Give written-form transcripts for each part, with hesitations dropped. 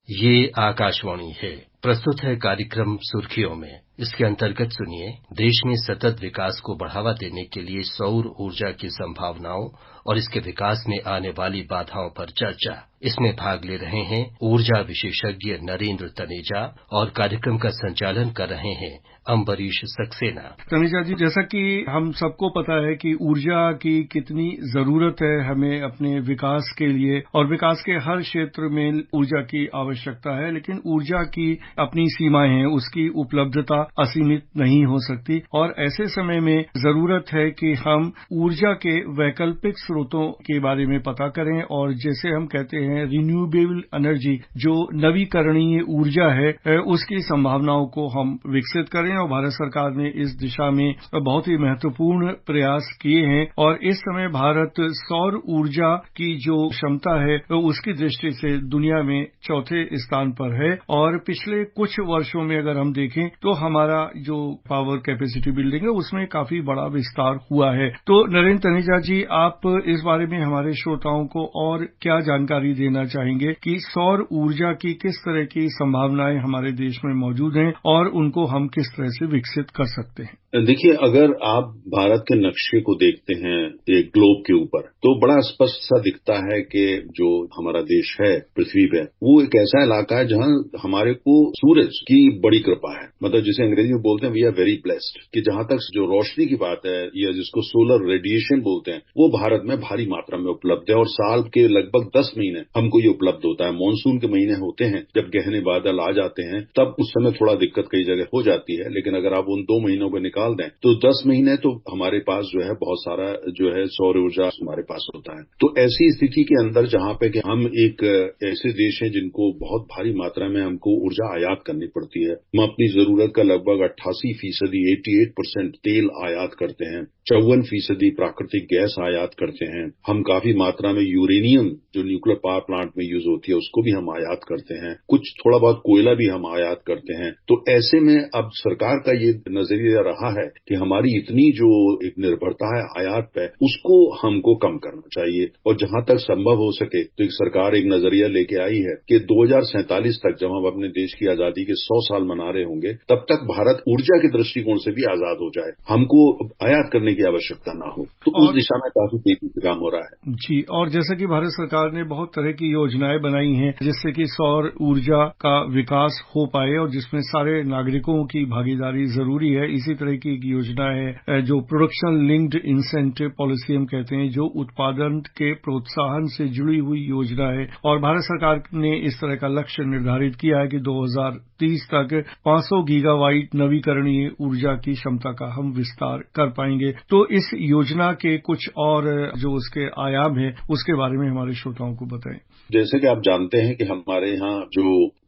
ये आकाशवाणी है। प्रस्तुत है कार्यक्रम सुर्खियों में। इसके अंतर्गत सुनिए, देश में सतत विकास को बढ़ावा देने के लिए सौर ऊर्जा की संभावनाओं और इसके विकास में आने वाली बाधाओं पर चर्चा। इसमें भाग ले रहे हैं ऊर्जा विशेषज्ञ नरेंद्र तनेजा और कार्यक्रम का संचालन कर रहे हैं अम्बरीश सक्सेना। तनेजा जी, जैसा कि हम सबको पता है कि ऊर्जा की कितनी जरूरत है हमें अपने विकास के लिए, और विकास के हर क्षेत्र में ऊर्जा की आवश्यकता है, लेकिन ऊर्जा की अपनी सीमाएं हैं, उसकी उपलब्धता असीमित नहीं हो सकती। और ऐसे समय में जरूरत है कि हम ऊर्जा के वैकल्पिक स्रोतों के बारे में पता करें, और जैसे हम कहते हैं रिन्यूएबल एनर्जी, जो नवीकरणीय ऊर्जा है, उसकी संभावनाओं को हम विकसित करें। और भारत सरकार ने इस दिशा में बहुत ही महत्वपूर्ण प्रयास किए हैं, और इस समय भारत सौर ऊर्जा की जो क्षमता है उसकी दृष्टि से दुनिया में चौथे स्थान पर है। और पिछले कुछ वर्षों में अगर हम देखें तो हमारा जो पावर कैपेसिटी बिल्डिंग है उसमें काफी बड़ा विस्तार हुआ है। तो नरेंद्र तनेजा जी, आप इस बारे में हमारे श्रोताओं को और क्या जानकारी देना चाहेंगे कि सौर ऊर्जा की किस तरह की संभावनाएं हमारे देश में मौजूद हैं और उनको हम किस तरह से विकसित कर सकते हैं? देखिए, अगर आप भारत के नक्शे को देखते हैं एक ग्लोब के ऊपर, तो बड़ा स्पष्ट सा दिखता है कि जो हमारा देश है पृथ्वी पे, वो एक ऐसा इलाका है जहां हमारे को सूरज की बड़ी कृपा है। मतलब जिसे अंग्रेजी में बोलते हैं वी आर वेरी ब्लेस्ड, कि जहां तक जो रोशनी की बात है या जिसको सोलर रेडिएशन बोलते हैं, वो भारत में भारी मात्रा में उपलब्ध है। और साल के लगभग 10 महीने हमको ये उपलब्ध होता है। मानसून के महीने होते हैं जब गहने बादल आ जाते हैं, तब उस समय थोड़ा दिक्कत कई जगह हो जाती है, लेकिन अगर आप उन 2 महीनों को निकाल दें तो 10 महीने तो हमारे पास जो है बहुत सारा जो है सौर ऊर्जा हमारे पास होता है। तो ऐसी स्थिति के अंदर जहां पे कि हम एक ऐसे देश हैं जिनको बहुत भारी मात्रा में हमको ऊर्जा आयात करनी पड़ती है। हम अपनी जरूरत का लगभग 88% 88% तेल आयात करते हैं, 54% प्राकृतिक गैस आयात करते हैं। हम काफी मात्रा में यूरेनियम जो न्यूक्लियर पावर प्लांट में यूज होती है उसको भी हम आयात करते हैं। कुछ थोड़ा बहुत कोयला भी हम आयात करते हैं। तो ऐसे में अब सरकार का ये नजरिया रहा है कि हमारी इतनी जो एक निर्भरता है आयात पे, उसको हमको कम करना चाहिए। और जहां तक संभव हो सके तो एक सरकार एक नजरिया लेके आई है कि 2047 तक, जब हम अपने देश की आजादी के 100 साल मना रहे होंगे, तब तक भारत ऊर्जा के दृष्टिकोण से भी आजाद हो जाए, हमको आयात करने की आवश्यकता ना हो। तो उस दिशा में काफी तेजी से काम हो रहा है जी। और जैसा कि भारत सरकार ने बहुत तरह की योजनाएं बनाई हैं जिससे कि सौर ऊर्जा का विकास हो पाए, और जिसमें सारे नागरिकों की भागीदारी जरूरी है। इसी तरह की एक योजना है जो प्रोडक्शन लिंक्ड इंसेंटिव पॉलिसी हम कहते हैं, जो उत्पादन के प्रोत्साहन से जुड़ी हुई योजना है। और भारत सरकार ने इस तरह का लक्ष्य निर्धारित किया है कि 2030 तक 500 गीगावाट नवीकरणीय ऊर्जा की क्षमता का हम विस्तार कर पाएंगे। तो इस योजना के कुछ और जो उसके आयाम है उसके बारे में हमारे श्रोताओं को बताएं। जैसे कि आप जानते हैं कि हमारे यहाँ जो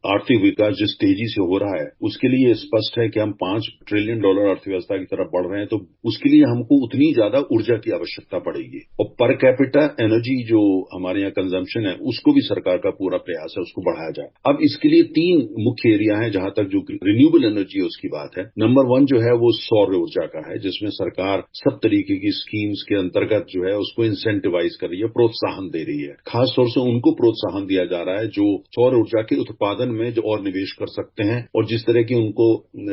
आर्थिक विकास जिस तेजी से हो रहा है, उसके लिए स्पष्ट है कि हम $5 ट्रिलियन अर्थव्यवस्था की तरफ बढ़ रहे हैं। तो उसके लिए हमको उतनी ज्यादा ऊर्जा की आवश्यकता पड़ेगी। और पर कैपिटा एनर्जी जो हमारे यहाँ कंजम्पशन है, उसको भी सरकार का पूरा प्रयास है उसको बढ़ाया जाए। अब इसके लिए 3 मुख्य एरिया है जहां तक जो रिन्यूएबल एनर्जी है उसकी बात है। नंबर 1 जो है वो सौर ऊर्जा का है, जिसमें सरकार सब तरीके की स्कीम्स के अंतर्गत जो है उसको इंसेंटिवाइज कर रही है, प्रोत्साहन दे रही है। खासतौर से उनको प्रोत्साहन दिया जा रहा है जो सौर ऊर्जा के उत्पादन में जो और निवेश कर सकते हैं, और जिस तरह की उनको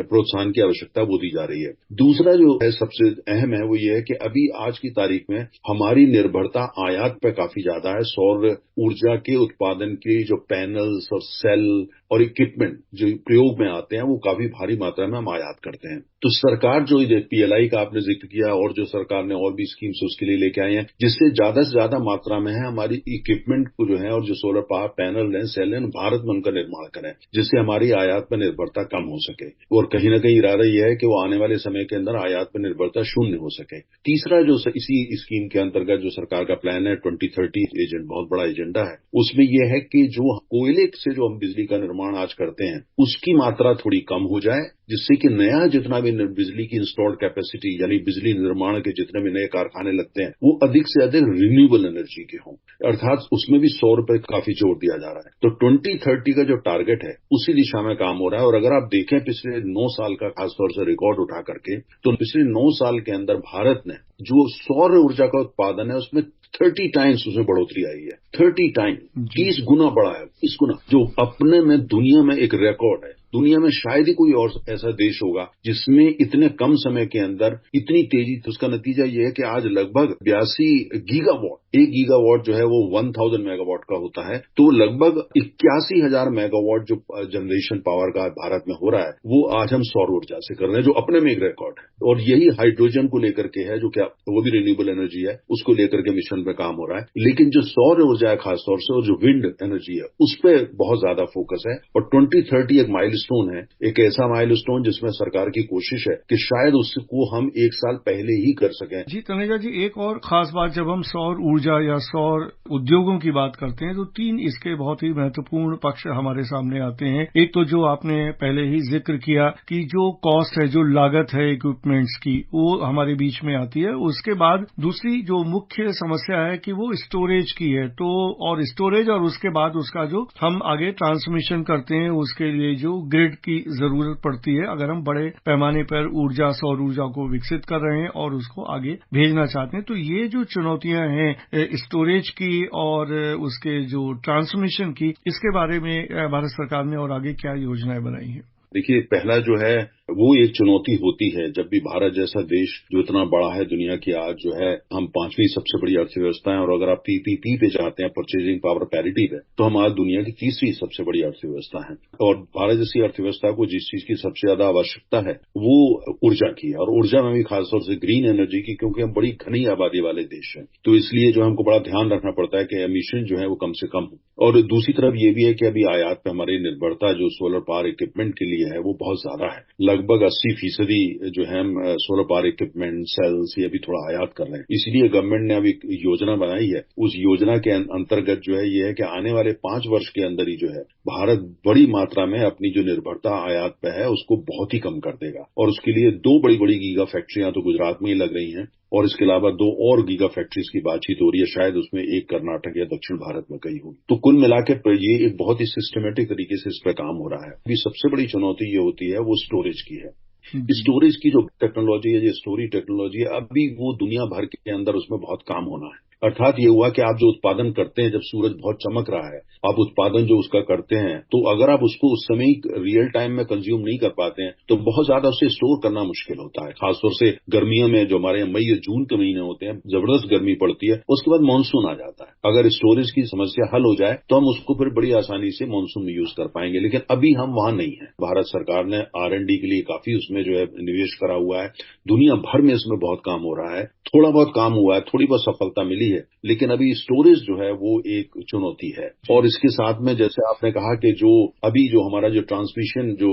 प्रोत्साहन की आवश्यकता वो दी जा रही है। दूसरा जो है सबसे अहम है वो ये है कि अभी आज की तारीख में हमारी निर्भरता आयात पे काफी ज्यादा है। सौर ऊर्जा के उत्पादन के जो पैनल्स और सेल और इक्विपमेंट जो प्रयोग में आते हैं वो काफी भारी मात्रा में हम आयात करते हैं। तो सरकार जो पीएलआई का आपने जिक्र किया, और जो सरकार ने और भी स्कीम्स उसके लिए लेके आई हैं, जिससे ज्यादा से ज्यादा मात्रा में है हमारी इक्विपमेंट को जो है और जो सोलर पावर पैनल है, सेल है, भारत में उनका निर्माण करें, जिससे हमारी आयात पर निर्भरता कम हो सके। और कहीं न कहीं इरादा यह है कि वो आने वाले समय के अंदर आयात पर निर्भरता शून्य हो सके। तीसरा जो इसी स्कीम के अंतर्गत जो सरकार का प्लान है 2030 बहुत बड़ा एजेंडा है, उसमें यह है कि जो कोयले से जो हम बिजली का निर्माण आज करते हैं उसकी मात्रा थोड़ी कम हो जाए, जिससे कि नया जितना भी बिजली की इंस्टॉल्ड कैपेसिटी यानी बिजली निर्माण के जितने भी नए कारखाने लगते हैं वो अधिक से अधिक रिन्यूएबल एनर्जी के हों, अर्थात उसमें भी सौर पर काफी जोर दिया जा रहा है। तो 2030 का जो टारगेट है उसी दिशा में काम हो रहा है। और अगर आप देखें पिछले 9 साल का खासतौर से रिकॉर्ड उठा करके, तो पिछले 9 साल के अंदर भारत ने जो सौर ऊर्जा का उत्पादन है उसमें 30 टाइम्स उसमें बढ़ोतरी आई है। 30 टाइम 30 गुना बढ़ा है, 30 गुना, जो अपने में दुनिया में एक रिकॉर्ड है। दुनिया में शायद ही कोई और ऐसा देश होगा जिसमें इतने कम समय के अंदर इतनी तेजी। तो उसका नतीजा ये है कि आज लगभग 82 गीगावाट, 1 गीगावाट जो है वो 1000 मेगावाट का होता है, तो लगभग 81,000 मेगावाट जो जनरेशन पावर का भारत में हो रहा है वो आज हम सौर ऊर्जा से कर रहे हैं, जो अपने में एक रिकॉर्ड है। और यही हाइड्रोजन को लेकर के है, जो क्या वो भी रिन्यूएबल एनर्जी है, उसको लेकर के मिशन पे काम हो रहा है। लेकिन जो सौर ऊर्जा है खासतौर से, और जो विंड एनर्जी है, उस पर बहुत ज्यादा फोकस है। और 2030 एक माइलस्टोन है, एक ऐसा माइलस्टोन जिसमें सरकार की कोशिश है कि शायद उसको हम 1 साल पहले ही कर सकें। जी तनेजा जी, एक और खास बात, जब हम सौर ऊर्जा या सौर उद्योगों की बात करते हैं तो 3 इसके बहुत ही महत्वपूर्ण पक्ष हमारे सामने आते हैं। एक तो जो आपने पहले ही जिक्र किया कि जो कॉस्ट है, जो लागत है इक्विपमेंट्स की, वो हमारे बीच में आती है। उसके बाद दूसरी जो मुख्य समस्या है कि वो स्टोरेज की है, तो और स्टोरेज, और उसके बाद उसका जो हम आगे ट्रांसमिशन करते हैं उसके लिए जो ग्रिड की जरूरत पड़ती है, अगर हम बड़े पैमाने पर ऊर्जा, सौर ऊर्जा को विकसित कर रहे हैं और उसको आगे भेजना चाहते हैं। तो ये जो चुनौतियां हैं स्टोरेज की और उसके जो ट्रांसमिशन की, इसके बारे में भारत सरकार ने और आगे क्या योजनाएं बनाई हैं? देखिए, पहला जो है वो एक चुनौती होती है जब भी भारत जैसा देश जो इतना बड़ा है, दुनिया की आज जो है हम 5वीं सबसे बड़ी अर्थव्यवस्था है, और अगर आप पीपीपी पे जाते हैं, परचेजिंग पावर पैरिटी पे, तो हम आज दुनिया की 3री सबसे बड़ी अर्थव्यवस्था है। और भारत जैसी अर्थव्यवस्था को जिस चीज की सबसे ज्यादा आवश्यकता है वो ऊर्जा की है, और ऊर्जा में भी खासतौर से ग्रीन एनर्जी की, क्योंकि हम बड़ी घनी आबादी वाले देश हैं। तो इसलिए जो हमको बड़ा ध्यान रखना पड़ता है कि एमिशन जो है वो कम से कम हो। और दूसरी तरफ ये भी है कि अभी आयात पे हमारी निर्भरता जो सोलर पावर इक्विपमेंट के लिए है वो बहुत ज्यादा है। लगभग 80% जो है हम सोलर पावर इक्विपमेंट, सेल्स, ये भी थोड़ा आयात कर रहे हैं। इसलिए गवर्नमेंट ने अभी योजना बनाई है। उस योजना के अंतर्गत जो है ये है कि आने वाले 5 वर्ष के अंदर ही जो है भारत बड़ी मात्रा में अपनी जो निर्भरता आयात पे है उसको बहुत ही कम कर देगा। और उसके लिए 2 बड़ी बड़ी गीगा फैक्ट्रियां तो गुजरात में ही लग रही हैं, और इसके अलावा 2 और गीगा फैक्ट्रीज की बातचीत हो रही है, शायद उसमें एक कर्नाटक या दक्षिण भारत में कहीं होगी। तो कुल मिलाकर ये एक बहुत ही सिस्टमेटिक तरीके से इस पर काम हो रहा है। अभी सबसे बड़ी चुनौती ये होती है वो स्टोरेज की है। स्टोरेज की जो टेक्नोलॉजी है, ये स्टोरेज टेक्नोलॉजी है, अभी वो दुनिया भर के अंदर उसमें बहुत काम होना है। अर्थात ये हुआ कि आप जो उत्पादन करते हैं, जब सूरज बहुत चमक रहा है, आप उत्पादन जो उसका करते हैं, तो अगर आप उसको उस समय रियल टाइम में कंज्यूम नहीं कर पाते हैं तो बहुत ज्यादा उसे स्टोर करना मुश्किल होता है। खासतौर से गर्मियों में जो हमारे मई या जून के महीने होते हैं, जबरदस्त गर्मी पड़ती है, उसके बाद मानसून आ जाता है। अगर स्टोरेज की समस्या हल हो जाए तो हम उसको फिर बड़ी आसानी से मानसून में यूज कर पाएंगे, लेकिन अभी हम वहां नहीं है। भारत सरकार ने R&D के लिए काफी उसमें जो है निवेश करा हुआ है। दुनिया भर में इसमें बहुत काम हो रहा है, थोड़ा बहुत काम हुआ है, थोड़ी बहुत सफलता मिली है, लेकिन अभी स्टोरेज जो है वो एक चुनौती है। और इसके साथ में जैसे आपने कहा कि जो अभी जो हमारा जो ट्रांसमिशन जो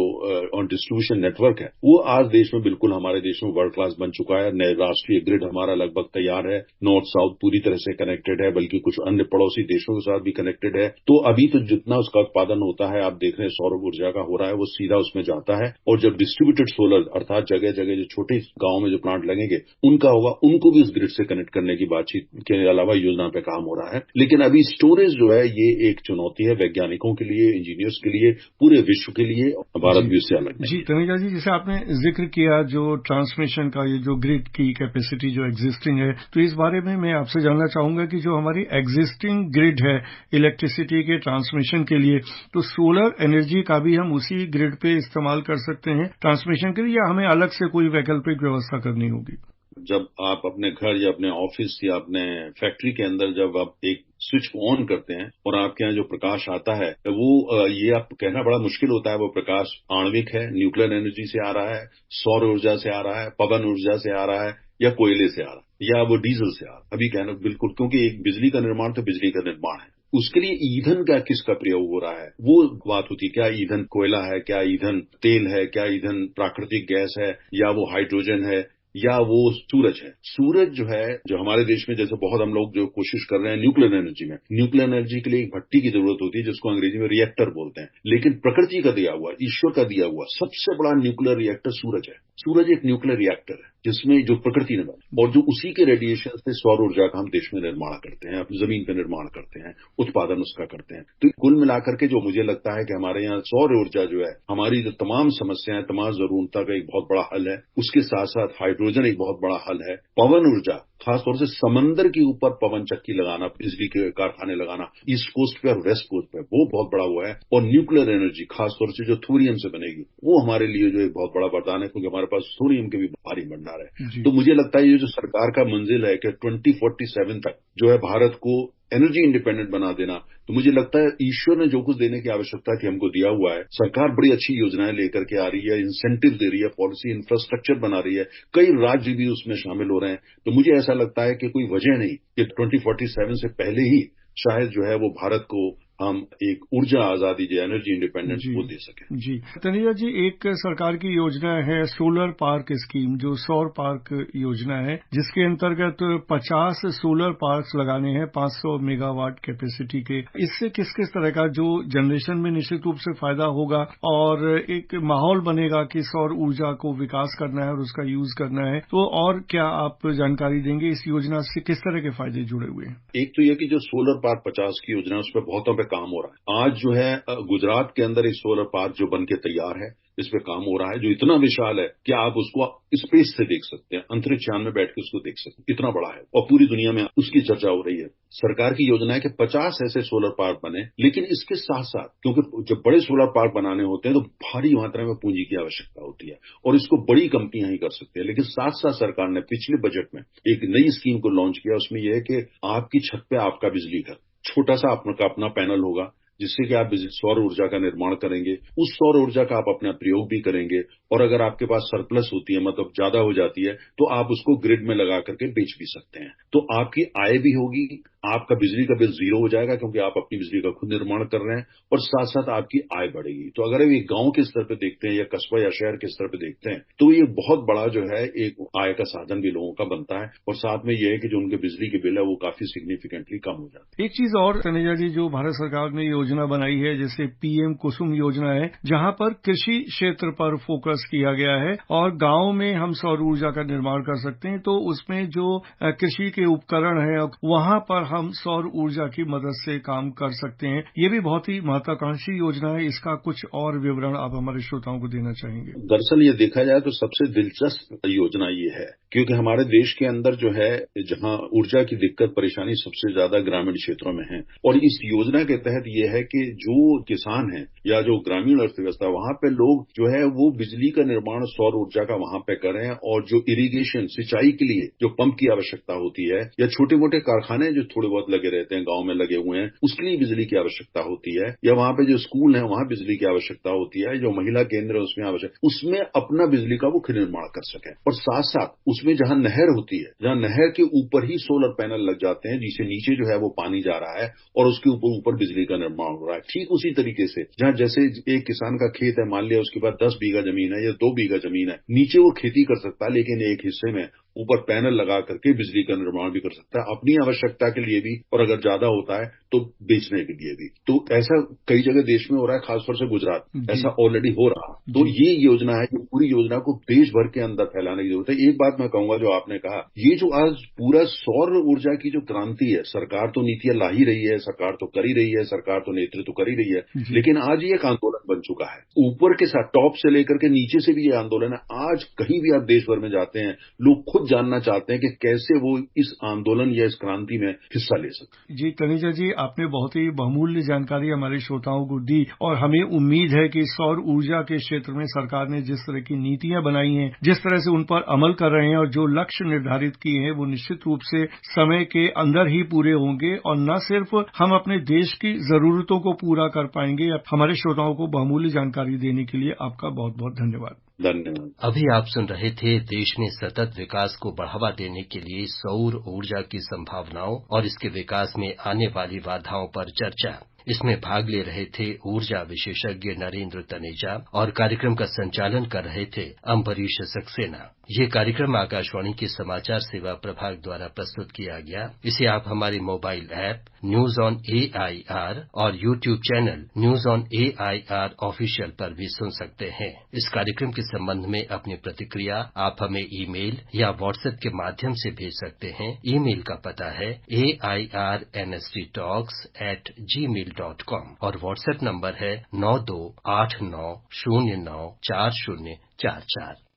और डिस्ट्रीब्यूशन नेटवर्क है, वो आज देश में बिल्कुल हमारे देश में वर्ल्ड क्लास बन चुका है। नए राष्ट्रीय ग्रिड हमारा लगभग तैयार है, नॉर्थ साउथ पूरी तरह से कनेक्टेड है, बल्कि कुछ अन्य पड़ोसी देशों के साथ भी कनेक्टेड है। तो अभी तो जितना उसका उत्पादन होता है, आप देख रहे हैं सौर ऊर्जा का हो रहा है, वो सीधा उसमें जाता है। और जब डिस्ट्रीब्यूटेड सोलर अर्थात जगह जगह जो छोटे गांव में जो प्लांट लगेंगे उनका होगा, उनको भी इस ग्रिड से कनेक्ट करने की बातचीत के अलावा योजना पे काम हो रहा है। लेकिन अभी स्टोरेज जो है ये एक चुनौती है वैज्ञानिकों के लिए, इंजीनियर्स के लिए, पूरे विश्व के लिए। भारत भी उससे अलग नहीं। जी तनुजा जी, जैसे आपने जिक्र किया जो ट्रांसमिशन का, ये जो ग्रिड की कैपेसिटी जो एग्जिस्टिंग है, तो इस बारे में मैं आपसे जानना चाहूंगा कि जो हमारी एग्जिस्टिंग ग्रिड है इलेक्ट्रिसिटी के ट्रांसमिशन के लिए, तो सोलर एनर्जी का भी हम उसी ग्रिड पे इस्तेमाल कर सकते हैं ट्रांसमिशन के लिए, या हमें अलग से कोई वैकल्पिक व्यवस्था करनी होगी? जब आप अपने घर या अपने ऑफिस या अपने फैक्ट्री के अंदर जब आप एक स्विच को ऑन करते हैं और आपके यहाँ जो प्रकाश आता है वो ये आप कहना बड़ा मुश्किल होता है, वो प्रकाश आणविक है, न्यूक्लियर एनर्जी से आ रहा है, सौर ऊर्जा से आ रहा है, पवन ऊर्जा से आ रहा है, या कोयले से आ रहा है, या वो डीजल से आ रहा है। अभी कहना बिल्कुल, क्योंकि एक बिजली का निर्माण तो बिजली का निर्माण है, उसके लिए ईंधन का किसका प्रयोग हो रहा है वो बात होती है। क्या ईंधन कोयला है, क्या ईंधन तेल है, क्या ईंधन प्राकृतिक गैस है, या वो हाइड्रोजन है, या वो सूरज है। सूरज जो है, जो हमारे देश में जैसे बहुत हम लोग जो कोशिश कर रहे हैं न्यूक्लियर एनर्जी में, न्यूक्लियर एनर्जी के लिए एक भट्टी की जरूरत होती है जिसको अंग्रेजी में रिएक्टर बोलते हैं। लेकिन प्रकृति का दिया हुआ, ईश्वर का दिया हुआ सबसे बड़ा न्यूक्लियर रिएक्टर सूरज है। सूरज एक न्यूक्लियर रिएक्टर है जिसमें जो प्रकृति ने बनाया और जो उसी के रेडिएशन से सौर ऊर्जा का हम देश में निर्माण करते हैं, अपनी जमीन पर निर्माण करते हैं, उत्पादन उसका करते हैं। तो कुल मिलाकर के जो मुझे लगता है कि हमारे यहाँ सौर ऊर्जा जो है हमारी जो तमाम समस्याएं, तमाम जरूरतों का एक बहुत बड़ा हल है। उसके साथ साथ हाइड्रोजन एक बहुत बड़ा हल है। पवन ऊर्जा, खासतौर से समंदर के ऊपर पवन चक्की लगाना, बिजली के कारखाने लगाना ईस्ट कोस्ट पे और वेस्ट कोस्ट पे, वो बहुत बड़ा हुआ है। और न्यूक्लियर एनर्जी खासतौर से जो थोरियम से बनेगी, वो हमारे लिए जो एक बहुत बड़ा वरदान है, क्योंकि हमारे पास थोरियम के भी भारी भंडार है। तो मुझे लगता है ये जो सरकार का मंजिल है कि 2047 तक जो है भारत को एनर्जी इंडिपेंडेंट बना देना, तो मुझे लगता है ईश्वर ने जो कुछ देने की आवश्यकता थी हमको दिया हुआ है। सरकार बड़ी अच्छी योजनाएं लेकर के आ रही है, इंसेंटिव दे रही है, पॉलिसी इंफ्रास्ट्रक्चर बना रही है, कई राज्य भी उसमें शामिल हो रहे हैं। तो मुझे ऐसा लगता है कि कोई वजह नहीं कि 2047 से पहले ही शायद जो है वो भारत को हम एक ऊर्जा आजादी जो एनर्जी इंडिपेंडेंस वो दे सके। जी तनेजा जी, एक सरकार की योजना है सोलर पार्क स्कीम, जो सौर पार्क योजना है, जिसके अंतर्गत 50 सोलर पार्क्स लगाने हैं 500 मेगावाट कैपेसिटी के। इससे किस किस तरह का जो जनरेशन में निश्चित रूप से फायदा होगा और एक माहौल बनेगा कि सौर ऊर्जा को विकास करना है और उसका यूज करना है, तो और क्या आप जानकारी देंगे इस योजना से, किस तरह के फायदे जुड़े हुए हैं? एक तो यह कि जो सोलर पार्क 50 की योजना है उस पर बहुतों पे काम हो रहा है। आज जो है गुजरात के अंदर एक सोलर पार्क जो बन के तैयार है, इस पे काम हो रहा है, जो इतना विशाल है कि आप उसको स्पेस से देख सकते हैं, अंतरिक्ष यान में बैठ के उसको देख सकते हैं, इतना बड़ा है और पूरी दुनिया में उसकी चर्चा हो रही है। सरकार की योजना है कि 50 ऐसे सोलर पार्क बने, लेकिन इसके साथ साथ, क्योंकि जब बड़े सोलर पार्क बनाने होते हैं तो भारी मात्रा में पूंजी की आवश्यकता होती है और इसको बड़ी कंपनियां ही कर सकती है। लेकिन साथ साथ सरकार ने पिछले बजट में एक नई स्कीम को लॉन्च किया। उसमें यह है कि आपकी छत पे आपका बिजली घर, छोटा सा आपका अपना पैनल होगा, जिससे कि आप सौर ऊर्जा का निर्माण करेंगे। उस सौर ऊर्जा का आप अपना प्रयोग भी करेंगे और अगर आपके पास सरप्लस होती है, मतलब ज्यादा हो जाती है, तो आप उसको ग्रिड में लगा करके बेच भी सकते हैं। तो आपकी आय भी होगी, आपका बिजली का बिल जीरो हो जाएगा क्योंकि आप अपनी बिजली का खुद निर्माण कर रहे हैं और साथ साथ आपकी आय बढ़ेगी। तो अगर आप एक गांव के स्तर पे देखते हैं या कस्बा या शहर के स्तर पे देखते हैं, तो ये बहुत बड़ा जो है एक आय का साधन भी लोगों का बनता है और साथ में यह है कि जो उनके बिजली के बिल है वो काफी सिग्निफिकेंटली कम हो जाते हैं। एक चीज और तनेजा जी, जो भारत सरकार ने योजना बनाई है, जैसे पीएम कुसुम योजना है, जहां पर कृषि क्षेत्र पर फोकस किया गया है और गांव में हम सौर ऊर्जा का निर्माण कर सकते हैं। तो उसमें जो कृषि के उपकरण है वहां पर हम सौर ऊर्जा की मदद से काम कर सकते हैं। ये भी बहुत ही महत्वाकांक्षी योजना है। इसका कुछ और विवरण आप हमारे श्रोताओं को देना चाहेंगे? दरअसल ये देखा जाए तो सबसे दिलचस्प योजना ये है, क्योंकि हमारे देश के अंदर जो है जहां ऊर्जा की दिक्कत परेशानी सबसे ज्यादा ग्रामीण क्षेत्रों में है और इस योजना के तहत ये है कि जो किसान है या जो ग्रामीण अर्थव्यवस्था, वहां पे लोग जो है वो बिजली का निर्माण सौर ऊर्जा का वहां पे करें और जो इरिगेशन सिंचाई के लिए जो पंप की आवश्यकता होती है या छोटे मोटे कारखाने जो थोड़े बहुत लगे रहते हैं, गांव में लगे हुए हैं, उसके लिए बिजली की आवश्यकता होती है, या वहां पे जो स्कूल है वहां बिजली की आवश्यकता होती है, जो महिला केंद्र है उसमें उसमें अपना बिजली का वो निर्माण कर सके। और साथ साथ उसमें जहां नहर होती है, जहां नहर के ऊपर ही सोलर पैनल लग जाते हैं, जिसे नीचे जो है वो पानी जा रहा है और उसके ऊपर बिजली का निर्माण हो रहा है। ठीक उसी तरीके से जहां जैसे एक किसान का खेत है, मान लिया उसके पास 10 बीघा जमीन है या 2 बीघा जमीन है, नीचे वो खेती कर सकता है, लेकिन एक हिस्से में ऊपर पैनल लगा करके बिजली का निर्माण भी कर सकता है, अपनी आवश्यकता के लिए भी और अगर ज्यादा होता है तो बेचने के लिए भी। तो ऐसा कई जगह देश में हो रहा है, खासतौर से गुजरात ऐसा ऑलरेडी हो रहा। तो ये योजना है, ये पूरी योजना को देश भर के अंदर फैलाने की जरूरत है। एक बात मैं कहूंगा, जो आपने कहा, ये जो आज पूरा सौर ऊर्जा की जो क्रांति है, सरकार तो नीतियां ला ही रही है, सरकार तो कर ही रही है, सरकार तो नेतृत्व कर ही रही है, लेकिन आज ये एक आंदोलन बन चुका है। ऊपर के साथ टॉप से लेकर के नीचे से भी ये आंदोलन है। आज कहीं भी आप देश भर में जाते हैं, लोग खुद जानना चाहते हैं कि कैसे वो इस आंदोलन या इस क्रांति में हिस्सा ले सकते। जी तनेजा जी, आपने बहुत ही बहुमूल्य जानकारी हमारे श्रोताओं को दी और हमें उम्मीद है कि सौर ऊर्जा के क्षेत्र में सरकार ने जिस तरह की नीतियां बनाई हैं, जिस तरह से उन पर अमल कर रहे हैं और जो लक्ष्य निर्धारित किए हैं, वो निश्चित रूप से समय के अंदर ही पूरे होंगे और न सिर्फ हम अपने देश की जरूरतों को पूरा कर पाएंगे। हमारे श्रोताओं को बहुमूल्य जानकारी देने के लिए आपका बहुत बहुत धन्यवाद। धन्यवाद। अभी आप सुन रहे थे देश में सतत विकास को बढ़ावा देने के लिए सौर ऊर्जा की संभावनाओं और इसके विकास में आने वाली बाधाओं पर चर्चा। इसमें भाग ले रहे थे ऊर्जा विशेषज्ञ नरेंद्र तनेजा और कार्यक्रम का संचालन कर रहे थे अम्बरीश सक्सेना। ये कार्यक्रम आकाशवाणी के समाचार सेवा प्रभाग द्वारा प्रस्तुत किया गया। इसे आप हमारे mobile app news on AIR और YouTube channel news on AIR official पर भी सुन सकते हैं। इस कार्यक्रम के संबंध में अपनी प्रतिक्रिया आप हमें ईमेल या व्हाट्सएप के माध्यम से भेज सकते हैं। ईमेल का पता है airnsttalks@gmail.com और व्हाट्सएप नंबर है 9289094044।